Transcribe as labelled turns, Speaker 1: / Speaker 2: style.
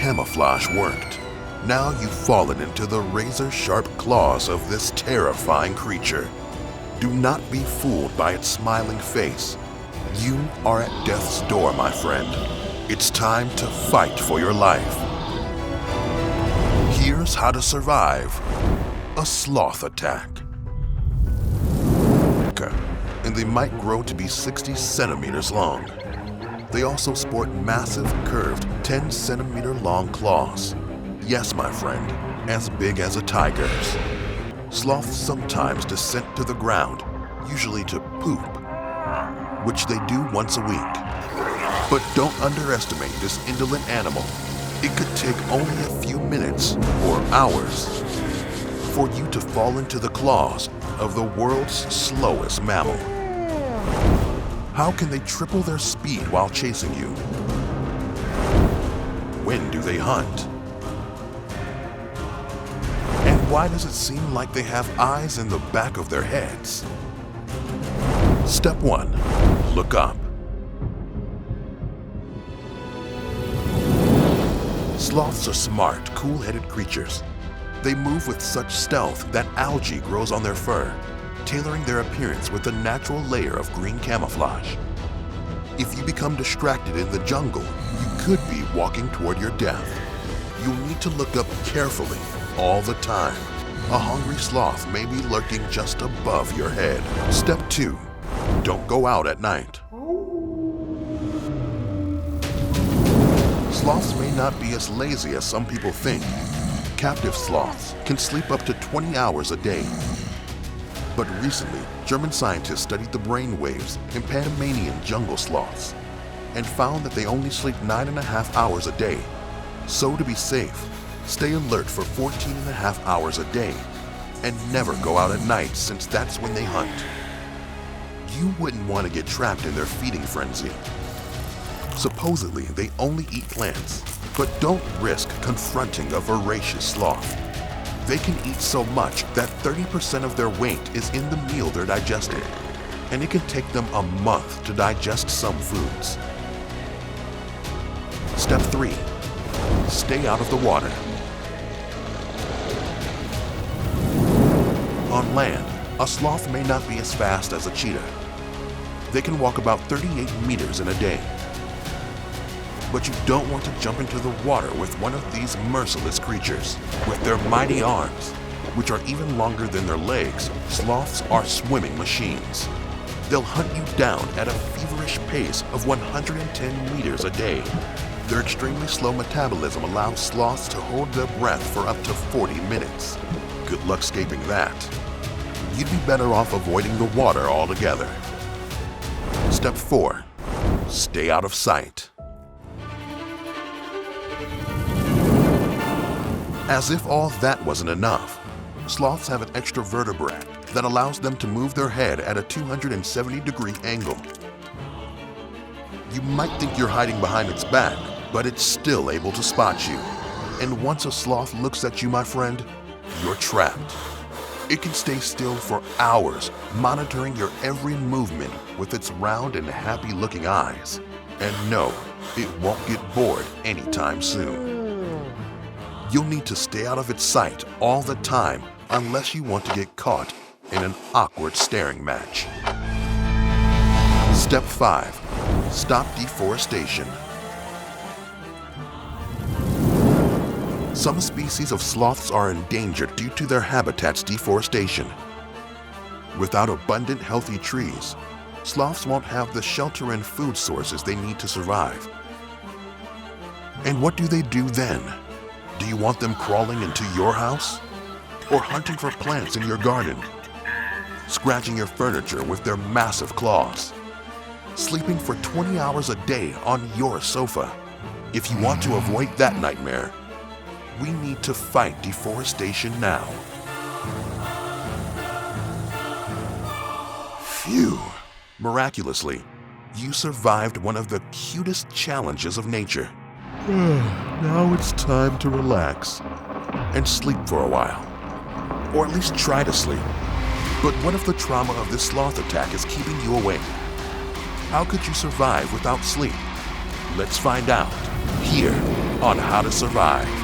Speaker 1: camouflage worked. Now you've fallen into the razor-sharp claws of this terrifying creature. Do not be fooled by its smiling face. You are at death's door, my friend. It's time to fight for your life. Here's how to survive a sloth attack. And they might grow to be 60 centimeters long. They also sport massive, curved, 10-centimeter long claws. Yes, my friend, as big as a tiger's. Sloths sometimes descend to the ground, usually to poop, which they do once a week. But don't underestimate this indolent animal. It could take only a few minutes or hours for you to fall into the claws of the world's slowest mammal. How can they triple their speed while chasing you? When do they hunt? And why does it seem like they have eyes in the back of their heads? Step 1. Look up. Sloths are smart, cool-headed creatures. They move with such stealth that algae grows on their fur, tailoring their appearance with a natural layer of green camouflage. If you become distracted in the jungle, you could be walking toward your death. You'll need to look up carefully all the time. A hungry sloth may be lurking just above your head. Step 2. Don't go out at night. Sloths may not be as lazy as some people think. Captive sloths can sleep up to 20 hours a day. But recently, German scientists studied the brain waves in Panamanian jungle sloths and found that they only sleep 9.5 hours a day. So to be safe, stay alert for 14.5 hours a day and never go out at night, since that's when they hunt. You wouldn't want to get trapped in their feeding frenzy. Supposedly, they only eat plants, but don't risk confronting a voracious sloth. They can eat so much that 30% of their weight is in the meal they're digesting, and it can take them a month to digest some foods. Step 3. Stay out of the water. On land, a sloth may not be as fast as a cheetah. They can walk about 38 meters in a day. But you don't want to jump into the water with one of these merciless creatures. With their mighty arms, which are even longer than their legs, sloths are swimming machines. They'll hunt you down at a feverish pace of 110 meters a day. Their extremely slow metabolism allows sloths to hold their breath for up to 40 minutes. Good luck escaping that. You'd be better off avoiding the water altogether. Step 4. Stay out of sight. As if all that wasn't enough, sloths have an extra vertebrae that allows them to move their head at a 270-degree angle. You might think you're hiding behind its back, but it's still able to spot you. And once a sloth looks at you, my friend, you're trapped. It can stay still for hours, monitoring your every movement with its round and happy-looking eyes. And no, it won't get bored anytime soon. You'll need to stay out of its sight all the time unless you want to get caught in an awkward staring match. Step 5. Stop deforestation. Some species of sloths are endangered due to their habitat's deforestation. Without abundant, healthy trees, sloths won't have the shelter and food sources they need to survive. And what do they do then? Do you want them crawling into your house? Or hunting for plants in your garden? Scratching your furniture with their massive claws? Sleeping for 20 hours a day on your sofa? If you want to avoid that nightmare, we need to fight deforestation now. Phew! Miraculously, you survived one of the cutest challenges of nature. Now it's time to relax and sleep for a while. Or at least try to sleep. But what if the trauma of this sloth attack is keeping you awake? How could you survive without sleep? Let's find out here on how to survive.